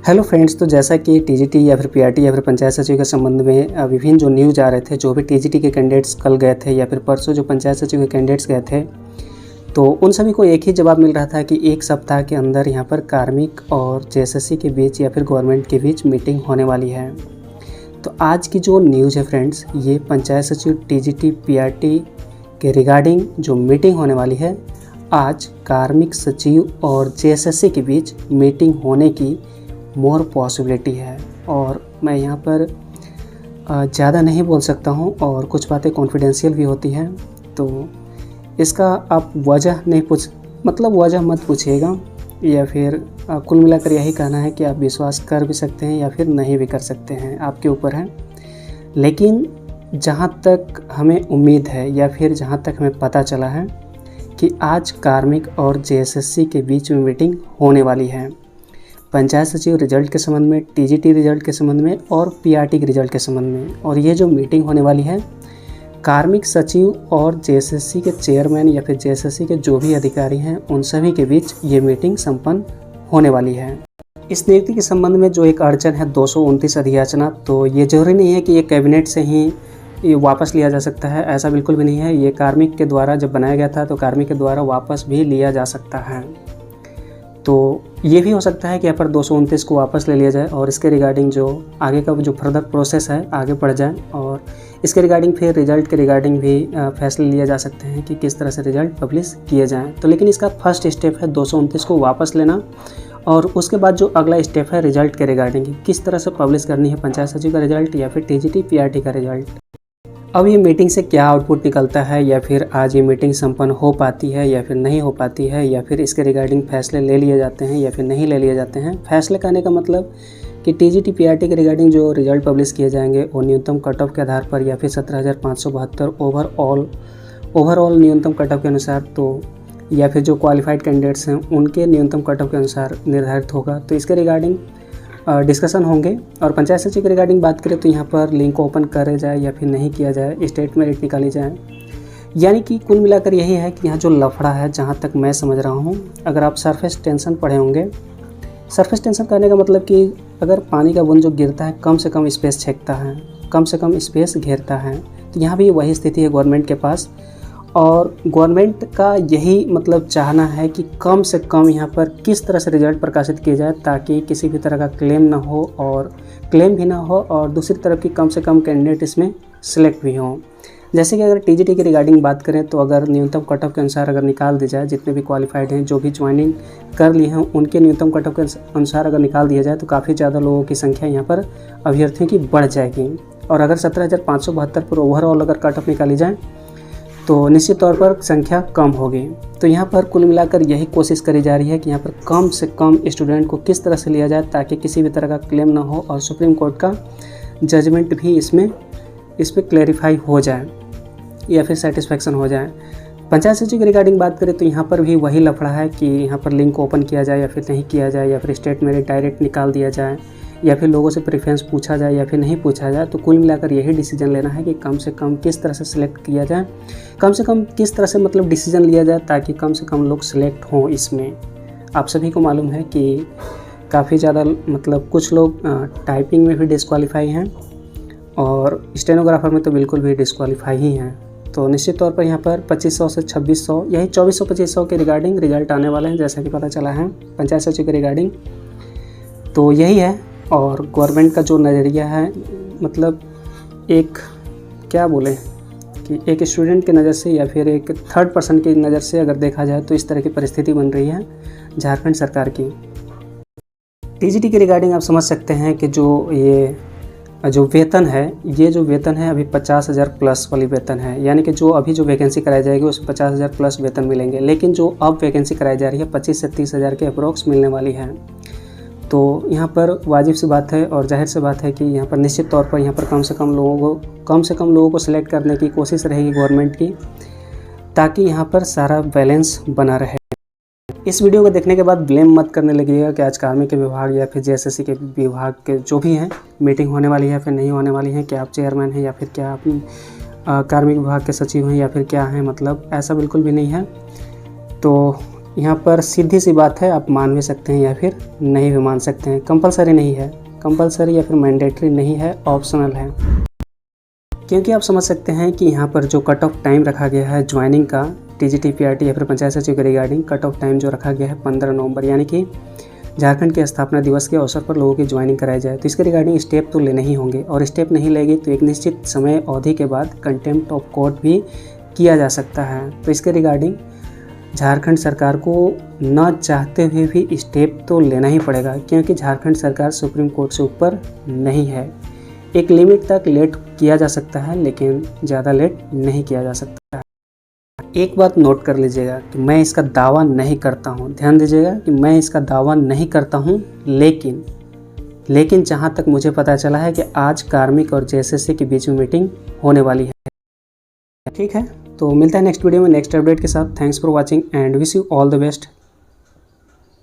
Hello friends, तो जैसा कि टीजीटी या फिर पीआरटी या फिर पंचायत सचिव के संबंध में विभिन्न जो न्यूज़ आ रहे थे, जो भी टीजीटी के कैंडिडेट्स कल गए थे या फिर परसों जो पंचायत सचिव के कैंडिडेट्स गए थे, तो उन सभी को एक ही जवाब मिल रहा था कि एक सप्ताह के अंदर यहाँ पर कार्मिक और जेएसएससी के बीच या फिर गवर्नमेंट के बीच मीटिंग होने वाली है। तो आज की जो न्यूज़ है फ्रेंड्स, ये पंचायत सचिव टीजीटी पीआरटी के रिगार्डिंग जो मीटिंग होने वाली है, आज कार्मिक सचिव और जेएसएससी के बीच मीटिंग होने की मोर पॉसिबिलिटी है। और मैं यहाँ पर ज़्यादा नहीं बोल सकता हूँ और कुछ बातें कॉन्फिडेंशियल भी होती हैं, तो इसका आप वजह नहीं वजह मत पूछिएगा, या फिर कुल मिलाकर यही कहना है कि आप विश्वास कर भी सकते हैं या फिर नहीं भी कर सकते हैं, आपके ऊपर है। लेकिन जहाँ तक हमें उम्मीद है या फिर जहाँ तक हमें पता चला है कि आज कार्मिक और जेएसएससी के बीच में मीटिंग होने वाली है, पंचायत सचिव रिजल्ट के संबंध में, टीजीटी रिजल्ट के संबंध में और पीआरटी के रिजल्ट के संबंध में। और ये जो मीटिंग होने वाली है, कार्मिक सचिव और जेएसएससी के चेयरमैन या फिर जेएसएससी के जो भी अधिकारी हैं, उन सभी के बीच ये मीटिंग संपन्न होने वाली है। इस नियुक्ति के संबंध में जो एक अड़चन है 229 अधियाचना, तो ये जरूरी नहीं है कि ये कैबिनेट से ही ये वापस लिया जा सकता है, ऐसा बिल्कुल भी नहीं है। ये कार्मिक के द्वारा जब बनाया गया था तो कार्मिक के द्वारा वापस भी लिया जा सकता है। तो ये भी हो सकता है कि यहाँ पर 229 को वापस ले लिया जाए और इसके रिगार्डिंग जो आगे का जो फर्दर प्रोसेस है आगे बढ़ जाए, और इसके रिगार्डिंग फिर रिजल्ट के रिगार्डिंग भी फैसले लिए जा सकते हैं कि किस तरह से रिजल्ट पब्लिश किए जाएँ। तो लेकिन इसका फर्स्ट स्टेप है 229 को वापस लेना, और उसके बाद जो अगला स्टेप है रिजल्ट के रिगार्डिंग किस तरह से पब्लिश करनी है पंचायत सचिव का रिजल्ट या फिर टीजीटी पीआरटी का रिजल्ट। अब ये मीटिंग से क्या आउटपुट निकलता है, या फिर आज ये मीटिंग संपन्न हो पाती है या फिर नहीं हो पाती है, या फिर इसके रिगार्डिंग फैसले ले लिए जाते हैं या फिर नहीं ले लिए जाते हैं। फैसले कहने का मतलब कि टीजीटी पीआरटी के रिगार्डिंग जो रिजल्ट पब्लिश किए जाएंगे वो न्यूनतम कट ऑफ के आधार पर या फिर 17,572 ओवरऑल न्यूनतम कट ऑफ के अनुसार, तो या फिर जो क्वालिफाइड कैंडिडेट्स हैं उनके न्यूनतम कट ऑफ के अनुसार निर्धारित होगा। तो इसके रिगार्डिंग डिस्कशन होंगे। और पंचायत सचिव के रिगार्डिंग बात करें तो यहाँ पर लिंक ओपन करे जाए या फिर नहीं किया जाए, स्टेट मेरिट निकाली जाए। यानी कि कुल मिलाकर यही है कि यहाँ जो लफड़ा है, जहाँ तक मैं समझ रहा हूँ, अगर आप सरफेस टेंशन पढ़े होंगे, सरफेस टेंशन कहने का मतलब कि अगर पानी का बूंद जो गिरता है कम से कम स्पेस छेकता है, कम से कम स्पेस घेरता है, तो यहाँ भी वही स्थिति है गवर्नमेंट के पास। और गवर्नमेंट का यही चाहना है कि कम से कम यहाँ पर किस तरह से रिजल्ट प्रकाशित किए जाए ताकि किसी भी तरह का क्लेम ना हो, और क्लेम भी ना हो, और दूसरी तरफ की कम से कम कैंडिडेट इसमें सिलेक्ट भी हों। जैसे कि अगर टीजीटी की रिगार्डिंग बात करें तो अगर न्यूनतम कट ऑफ के अनुसार अगर निकाल दी जाए, जितने भी क्वालिफाइड हैं, जो भी ज्वाइनिंग कर लिए हैं, उनके न्यूनतम कट ऑफ के अनुसार अगर निकाल दिया जाए तो काफ़ी ज़्यादा लोगों की संख्या यहाँ पर अभ्यर्थियों की बढ़ जाएगी। और अगर 17,572 पर ओवरऑल अगर कट ऑफ निकाली जाए तो निश्चित तौर पर संख्या कम होगी। तो यहाँ पर कुल मिलाकर यही कोशिश करी जा रही है कि यहाँ पर कम से कम स्टूडेंट को किस तरह से लिया जाए ताकि किसी भी तरह का क्लेम ना हो और सुप्रीम कोर्ट का जजमेंट भी इस पर क्लैरिफाई हो जाए या फिर सेटिस्फेक्शन हो जाए। पंचायत सचिव की रिगार्डिंग बात करें तो यहाँ पर भी वही लफड़ा है कि यहाँ पर लिंक ओपन किया जाए या फिर नहीं किया जाए, या फिर स्टेट मेरिट डायरेक्ट निकाल दिया जाए, या फिर लोगों से प्रेफरेंस पूछा जाए या फिर नहीं पूछा जाए। तो कुल मिलाकर यही डिसीजन लेना है कि कम से कम किस तरह से सिलेक्ट किया जाए, कम से कम किस तरह से डिसीजन लिया जाए ताकि कम से कम लोग सिलेक्ट हों इसमें। आप सभी को मालूम है कि काफ़ी ज़्यादा कुछ लोग टाइपिंग में भी डिस्क्वालीफाई हैं और स्टेनोग्राफर में तो बिल्कुल भी डिस्क्वालीफाई ही हैं। तो निश्चित तौर पर यहाँ पर 2500 से 2600, यही 2400-2500 के रिगार्डिंग रिजल्ट आने वाले हैं, जैसा कि पता चला है पंचायत सचिव के रिगार्डिंग। तो यही है। और गवर्नमेंट का जो नज़रिया है, एक क्या बोले कि एक स्टूडेंट की नज़र से या फिर एक थर्ड पर्सन की नज़र से अगर देखा जाए तो इस तरह की परिस्थिति बन रही है झारखंड सरकार की। टीजीटी के रिगार्डिंग आप समझ सकते हैं कि जो वेतन है, ये जो वेतन है अभी 50,000 प्लस वाली वेतन है, यानी कि जो अभी जो वैकेंसी कराई जाएगी उसमें 50,000 प्लस वेतन मिलेंगे। लेकिन जो अब वैकेंसी कराई जा रही है 25 से 30,000 के अप्रोक्स मिलने वाली है। तो यहाँ पर वाजिब सी बात है और जाहिर सी बात है कि यहाँ पर निश्चित तौर पर यहाँ पर कम से कम लोगों को सिलेक्ट करने की कोशिश रहेगी गवर्नमेंट की, ताकि यहाँ पर सारा बैलेंस बना रहे। इस वीडियो को देखने के बाद ब्लेम मत करने लगिएगा कि आज कार्मिक के विभाग या फिर जेएसएससी के विभाग के जो भी हैं मीटिंग होने वाली है फिर नहीं होने वाली है, क्या आप चेयरमैन हैं या फिर क्या आप कार्मिक विभाग के सचिव हैं या फिर क्या हैं, ऐसा बिल्कुल भी नहीं है। तो यहाँ पर सीधी सी बात है, आप मान भी सकते हैं या फिर नहीं भी मान सकते हैं। कंपलसरी नहीं है, कंपलसरी या फिर मैंडेटरी नहीं है, ऑप्शनल है। क्योंकि आप समझ सकते हैं कि यहाँ पर जो कट ऑफ टाइम रखा गया है ज्वाइनिंग का टीजीटी पीआरटी या फिर पंचायत सचिव के रिगार्डिंग, कट ऑफ टाइम जो रखा गया है 15 नवंबर, यानी कि झारखंड के स्थापना दिवस के अवसर पर लोगों की ज्वाइनिंग कराई जाए। तो इसके रिगार्डिंग स्टेप तो लेने ही होंगे, और स्टेप नहीं लेंगे तो एक निश्चित समय अवधि के बाद कंटेम्प्ट ऑफ कोर्ट भी किया जा सकता है। तो इसके रिगार्डिंग झारखंड सरकार को न चाहते हुए भी स्टेप तो लेना ही पड़ेगा, क्योंकि झारखंड सरकार सुप्रीम कोर्ट से ऊपर नहीं है। एक लिमिट तक लेट किया जा सकता है, लेकिन ज़्यादा लेट नहीं किया जा सकता है। एक बात नोट कर लीजिएगा कि मैं इसका दावा नहीं करता हूँ, ध्यान दीजिएगा कि मैं इसका दावा नहीं करता हूँ, लेकिन जहाँ तक मुझे पता चला है कि आज कार्मिक और जेएसएससी के बीच में मीटिंग होने वाली है। ठीक है, तो मिलता है नेक्स्ट वीडियो में नेक्स्ट अपडेट के साथ। Thanks for watching and wish you all the best.